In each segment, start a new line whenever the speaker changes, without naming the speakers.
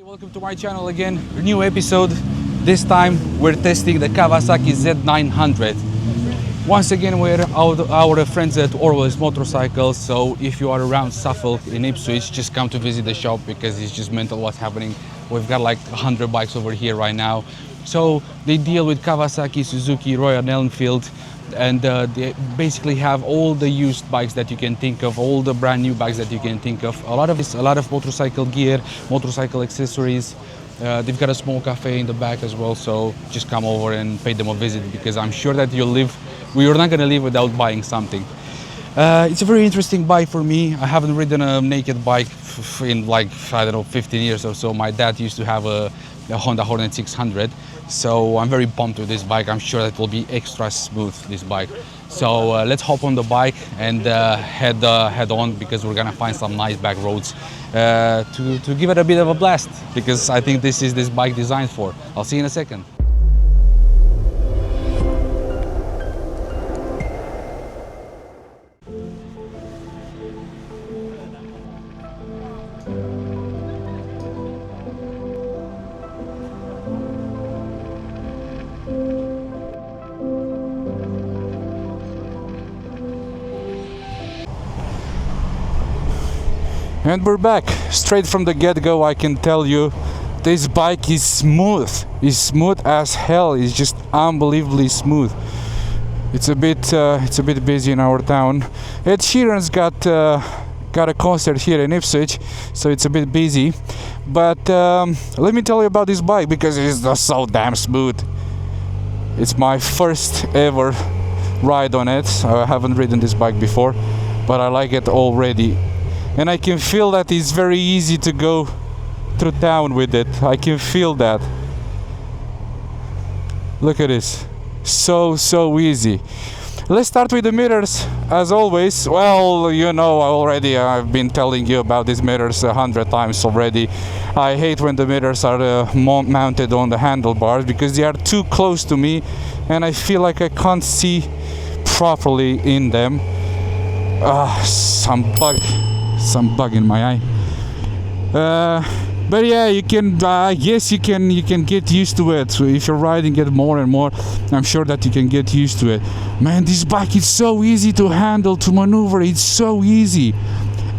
Welcome to my channel again, a new episode. This time we're testing the Kawasaki Z900. Once again we're our friends at Orwell's Motorcycles, so if you are around Suffolk in Ipswich, just come to visit the shop because it's just mental what's happening. We've got like 100 bikes over here right now. So they deal with Kawasaki, Suzuki, Royal Enfield, and they basically have all the used bikes that you can think of, all the brand new bikes that you can think of. A lot of motorcycle gear, motorcycle accessories. They've got a small cafe in the back as well, so just come over and pay them a visit because I'm sure that you're not gonna leave without buying something. It's a very interesting bike for me. I haven't ridden a naked bike in like, I don't know, 15 years or so. My dad used to have a Honda Hornet 600. So I'm very pumped with this bike. I'm sure that will be extra smooth, this bike. So let's hop on the bike and head on because we're gonna find some nice back roads to give it a bit of a blast because I think this is this bike designed for. I'll see you in a second. And we're back. Straight from the get-go, I can tell you this bike is smooth. It's smooth as hell. It's just unbelievably smooth. It's a bit busy in our town. Ed Sheeran's got a concert here in Ipswich, so it's a bit busy. But let me tell you about this bike because it's just so damn smooth. It's my first ever ride on it. I haven't ridden this bike before, but I like it already. And I can feel that it's very easy to go through town with it. I can feel that. Look at this. So easy. Let's start with the mirrors, as always. Well, you know already, I've been telling you about these mirrors 100 times already. I hate when the mirrors are mounted on the handlebars because they are too close to me and I feel like I can't see properly in them. Some bug in my eye. But yeah, you can. Yes, you can get used to it. So if you're riding it more and more, I'm sure that you can get used to it. Man, this bike is so easy to handle, to maneuver. It's so easy.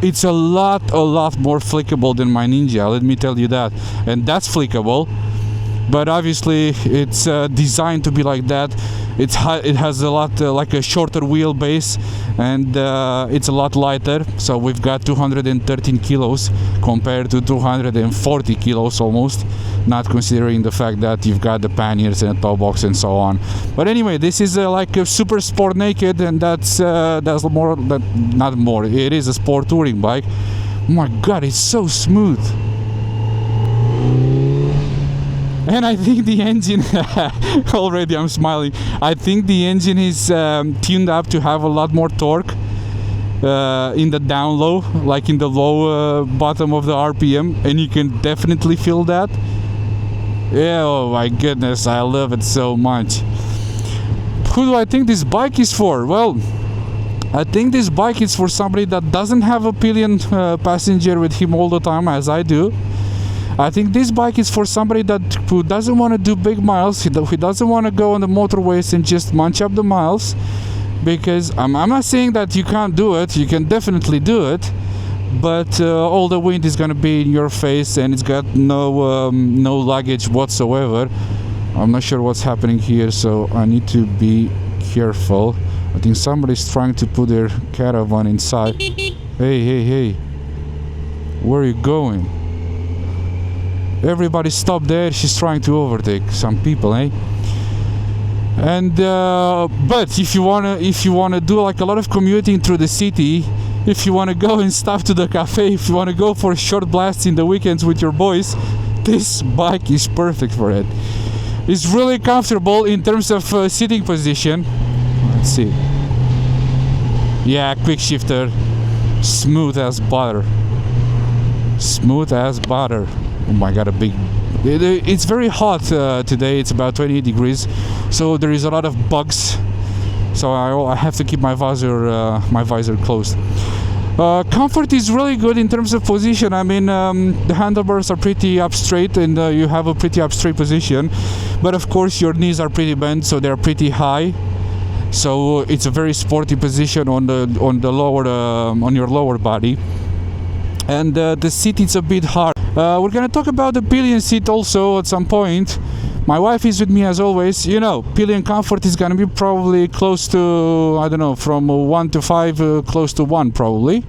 It's a lot more flickable than my Ninja. Let me tell you that. And that's flickable. But obviously, it's designed to be like that. It has a lot like a shorter wheelbase, and it's a lot lighter. So we've got 213 kilos compared to 240 kilos almost, not considering the fact that you've got the panniers and the toe box and so on. But anyway, this is like a super sport naked, and that's more. Not more. It is a sport touring bike. Oh my God, it's so smooth. And I think the engine, already I'm smiling, I think the engine is tuned up to have a lot more torque in the down low, like in the low bottom of the RPM, and you can definitely feel that. Yeah, oh my goodness, I love it so much. Who do I think this bike is for? Well, I think this bike is for somebody that doesn't have a pillion passenger with him all the time, as I do. I think this bike is for somebody who doesn't want to do big miles, who doesn't want to go on the motorways and just munch up the miles, because I'm not saying that you can't do it, you can definitely do it, but all the wind is going to be in your face and it's got no luggage whatsoever. I'm not sure what's happening here, so I need to be careful. I think somebody's trying to put their caravan inside. Hey, where are you going? Everybody stop there. She's trying to overtake some people, eh? And but if you wanna do like a lot of commuting through the city, if you wanna go and stop to the cafe, if you wanna go for short blasts in the weekends with your boys, this bike is perfect for it. It's really comfortable in terms of sitting position. Let's see. Yeah, quick shifter, smooth as butter. Smooth as butter. Oh my God, it's very hot today. It's about 28 degrees, so there is a lot of bugs. So I have to keep my visor closed. Comfort is really good in terms of position. I mean, the handlebars are pretty up straight, and you have a pretty up straight position. But of course, your knees are pretty bent, so they're pretty high. So it's a very sporty position on the lower on your lower body. And the seat is a bit hard. We're gonna talk about the pillion seat also at some point. My wife is with me as always. You know, pillion comfort is gonna be probably close to, I don't know, from 1 to 5, close to 1 probably.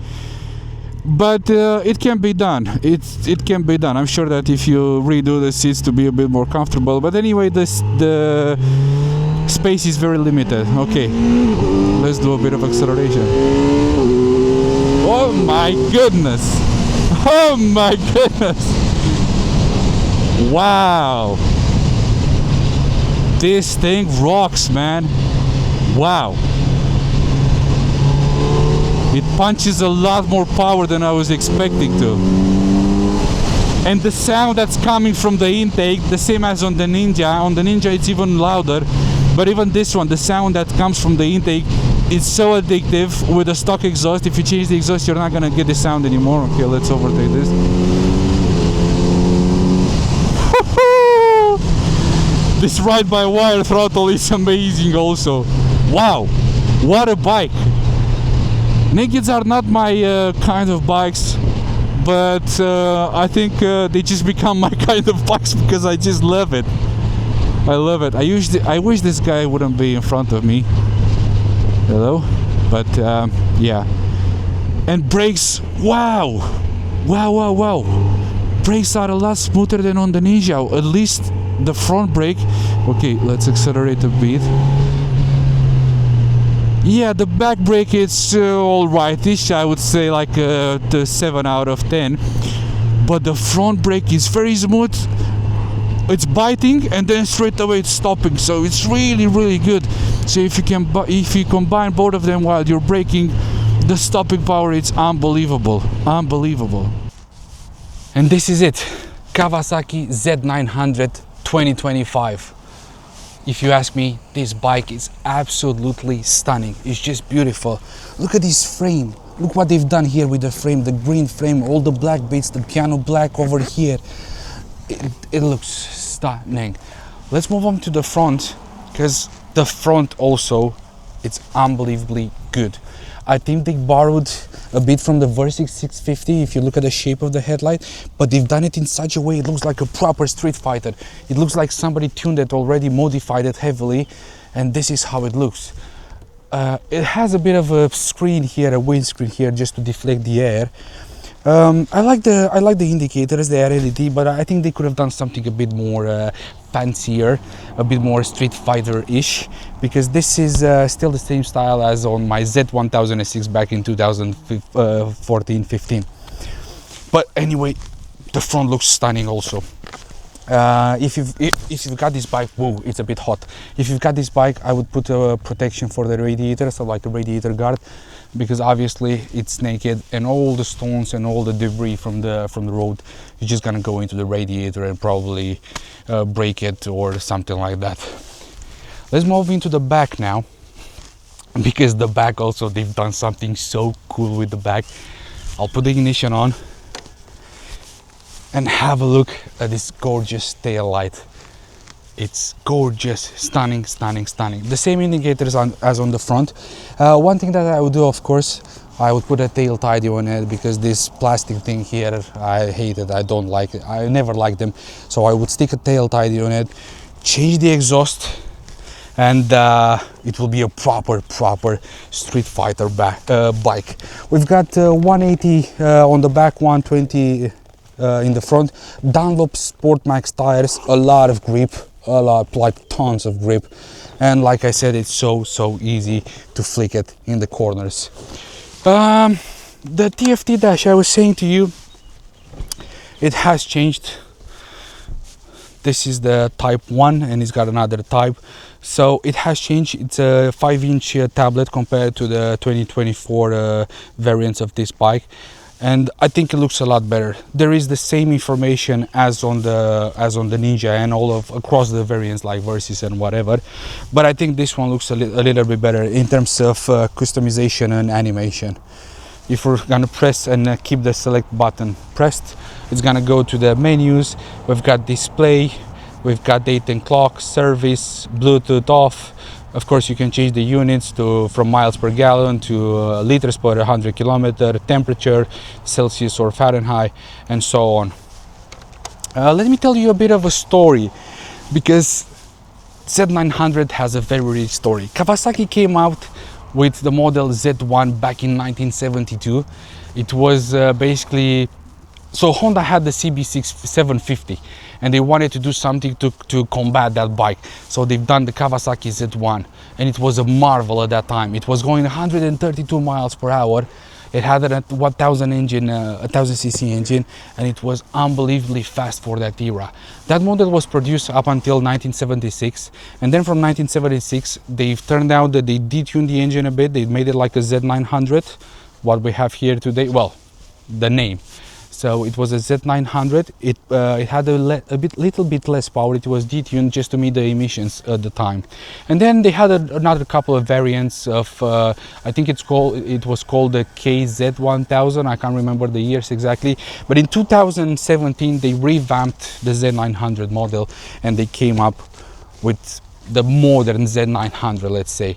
But it can be done. It can be done. I'm sure that if you redo the seats to be a bit more comfortable. But anyway, the space is very limited. Okay, let's do a bit of acceleration. Oh my goodness! Oh my goodness! Wow! This thing rocks, man. Wow. It punches a lot more power than I was expecting to. And the sound that's coming from the intake, the same as on the Ninja. On the Ninja it's even louder. But even this one, the sound that comes from the intake is so addictive with the stock exhaust. If you change the exhaust, you're not gonna get the sound anymore. Okay, let's overtake this. This ride-by-wire throttle is amazing also. Wow, what a bike. Nakeds are not my kind of bikes, but I think they just become my kind of bikes because I just love it. I love it. I wish this guy wouldn't be in front of me. Hello? But yeah. And brakes, wow. Wow, wow, wow. Brakes are a lot smoother than on the Ninja, at least the front brake. Okay, let's accelerate a bit. Yeah, the back brake is alright-ish, I would say like the 7 out of 10. But the front brake is very smooth. It's biting and then straight away it's stopping, so it's really, really good. So if you combine both of them while you're braking, the stopping power is unbelievable, unbelievable. And this is it, Kawasaki Z900 2025. If you ask me, this bike is absolutely stunning. It's just beautiful. Look at this frame. Look what they've done here with the frame, the green frame, all the black bits, the piano black over here. It looks stunning. Let's move on to the front, because the front also, it's unbelievably good. I think they borrowed a bit from the Versys 650 if you look at the shape of the headlight, but they've done it in such a way it looks like a proper Street Fighter. It looks like somebody tuned it already, modified it heavily, and this is how it looks. It has a bit of a screen here, a windscreen here, just to deflect the air. I like the indicators, they are LED, but I think they could have done something a bit more fancier, a bit more Street Fighter-ish, because this is still the same style as on my Z1006 back in 2014-15. But anyway, the front looks stunning also. If you've got this bike, whoa, it's a bit hot. If you've got this bike, I would put a protection for the radiator, so like a radiator guard, because obviously it's naked and all the stones and all the debris from the road is just gonna go into the radiator and probably break it or something like that. Let's move into the back now, because the back also, they've done something so cool with the back. I'll put the ignition on and have a look at this gorgeous tail light. It's gorgeous, stunning, stunning, stunning. The same indicators as on the front. One thing that I would do, of course, I would put a tail tidy on it, because this plastic thing here, I hate it, I don't like it, I never liked them. So I would stick a tail tidy on it, change the exhaust, and it will be a proper Street Fighter bike. We've got 180 on the back, 120 in the front. Dunlop Sport Max tires, a lot of grip, like tons of grip, and like I said, it's so easy to flick it in the corners. The TFT dash, I was saying to you, it has changed. This is the type 1 and it's got another type, so it has changed. It's a 5-inch tablet compared to the 2024 variants of this bike, and I think it looks a lot better. There is the same information as on the Ninja and all of across the variants like Versys and whatever, but I think this one looks a little bit better in terms of customization and animation. if we're gonna press and keep the select button pressed, it's gonna go to the menus. We've got display, we've got date and clock, service, Bluetooth off. Of course, you can change the units to from miles per gallon to liters per 100 kilometer, temperature, Celsius or Fahrenheit, and so on. Let me tell you a bit of a story, because Z900 has a very rich story. Kawasaki came out with the model Z1 back in 1972. It was basically, so Honda had the CB6 750 and they wanted to do something to combat that bike. So they've done the Kawasaki Z1 and it was a marvel at that time. It was going 132 miles per hour. It had a 1000 engine, 1000cc engine, and it was unbelievably fast for that era. That model was produced up until 1976, and then from 1976 they've turned out that they detuned the engine a bit. They made it like a Z900, what we have here today. Well, the name. So it was a Z900. It had a little bit less power. It was detuned just to meet the emissions at the time. And then they had another couple of variants of, I think it was called the KZ1000. I can't remember the years exactly. But in 2017, they revamped the Z900 model and they came up with the modern Z900, let's say.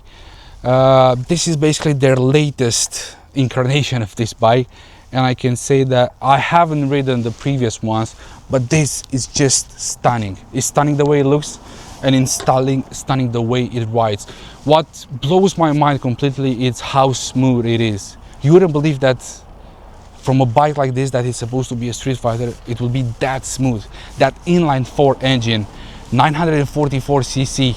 This is basically their latest incarnation of this bike. And I can say that I haven't ridden the previous ones, but this is just stunning. It's stunning the way it looks, and it's stunning the way it rides. What blows my mind completely is how smooth it is. You wouldn't believe that from a bike like this that is supposed to be a street fighter, it will be that smooth. That inline 4 engine, 944cc,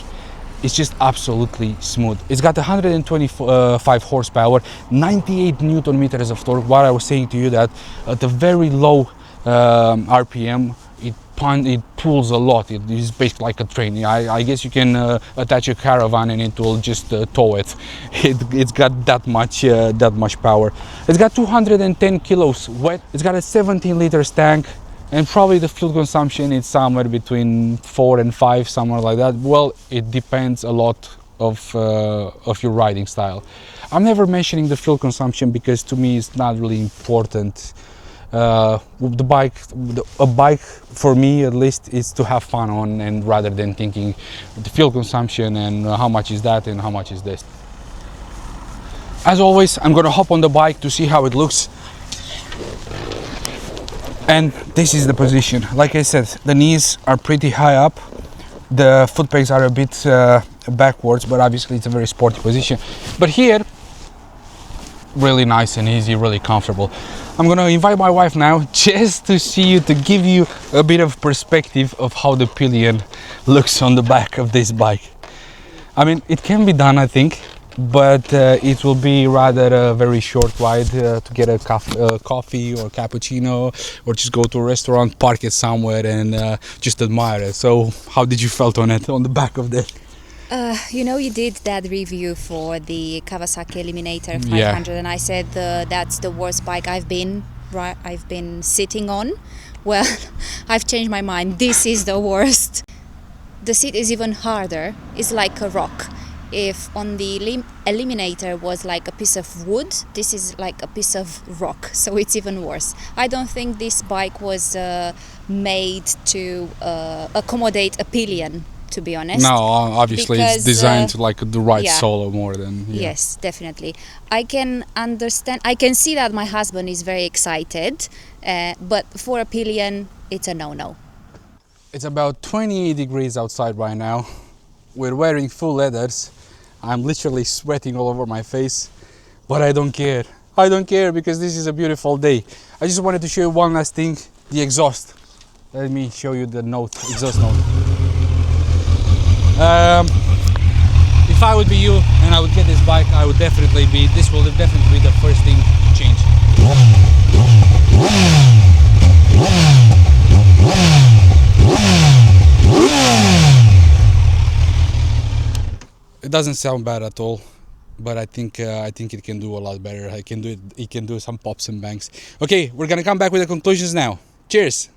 it's just absolutely smooth. It's got 125 horsepower, 98 newton meters of torque. What I was saying to you, that at a very low RPM, it pulls a lot. It is basically like a train. I guess you can attach a caravan and it will just tow it. It's got that much power. It's got 210 kilos wet. It's got a 17 liters tank. And probably the fuel consumption is somewhere between 4 and 5, somewhere like that. Well, it depends a lot of your riding style. I'm never mentioning the fuel consumption because to me it's not really important. A bike for me at least is to have fun on, and rather than thinking the fuel consumption and how much is that and how much is this. As always, I'm gonna hop on the bike to see how it looks. And this is the position. Like I said, the knees are pretty high up. The foot pegs are a bit backwards, but obviously it's a very sporty position. But here, really nice and easy, really comfortable. I'm gonna invite my wife now just to give you a bit of perspective of how the pillion looks on the back of this bike. I mean, it can be done, I think, but it will be rather a very short ride to get a coffee or cappuccino, or just go to a restaurant, park it somewhere and just admire it. So how did you felt on it, on the back of that?
You know, you did that review for the Kawasaki Eliminator 500,
Yeah.
and I said that's the worst bike I've been sitting on. Well, I've changed my mind. This is the worst. The seat is even harder. It's like a rock. If on the Eliminator was like a piece of wood, this is like a piece of rock, so it's even worse. I don't think this bike was made to accommodate a pillion, to be honest.
No, obviously
Because,
it's designed to like the right
yeah.
solo more than. Yeah.
Yes, definitely. I can understand. I can see that my husband is very excited, but for a pillion, it's a no-no.
It's about 28 degrees outside right now. We're wearing full leathers. I'm literally sweating all over my face, but I don't care. I don't care because this is a beautiful day. I just wanted to show you one last thing, the exhaust. Let me show you the exhaust note. If I would be you and I would get this bike, this will definitely be the first thing to change. It doesn't sound bad at all, but I think it can do a lot better. It can do some pops and bangs. Okay, we're gonna come back with the conclusions now. Cheers.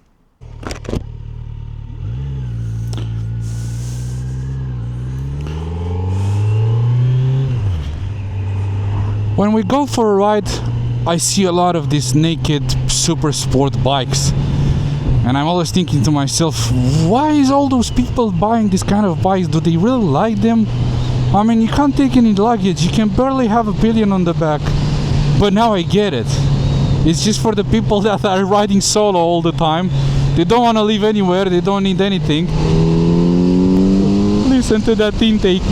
When we go for a ride I see a lot of these naked super sport bikes, and I'm always thinking to myself, why is all those people buying this kind of bikes? Do they really like them? I mean, you can't take any luggage, you can barely have a pillion on the back. But now I get it. It's just for the people that are riding solo all the time. They don't want to leave anywhere, they don't need anything. Listen to that intake.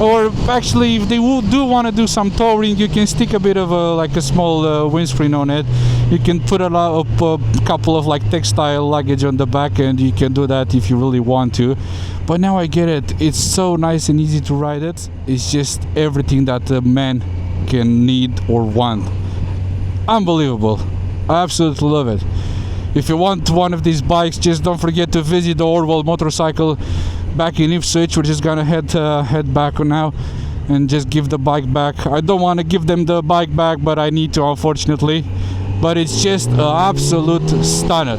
Or actually, if they do want to do some touring, you can stick a bit of a small windscreen on it. You can put a couple of like textile luggage on the back, and you can do that if you really want to. But now I get it. It's so nice and easy to ride it. It's just everything that a man can need or want. Unbelievable. I absolutely love it. If you want one of these bikes, just don't forget to visit the Orwell motorcycle back in Ipswich. We're just gonna head back now and just give the bike back. I don't want to give them the bike back, but I need to, unfortunately. But it's just an absolute stunner.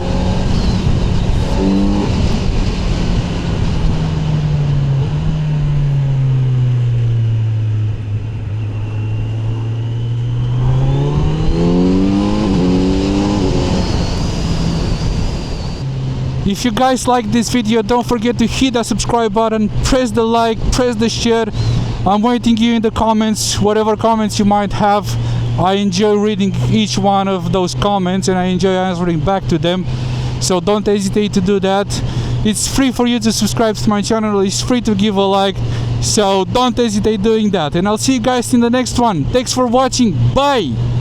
If you guys like this video, don't forget to hit that subscribe button, press the like, press the share. I'm waiting you in the comments, whatever comments you might have. I enjoy reading each one of those comments and I enjoy answering back to them. So don't hesitate to do that. It's free for you to subscribe to my channel, it's free to give a like. So don't hesitate doing that. And I'll see you guys in the next one. Thanks for watching. Bye!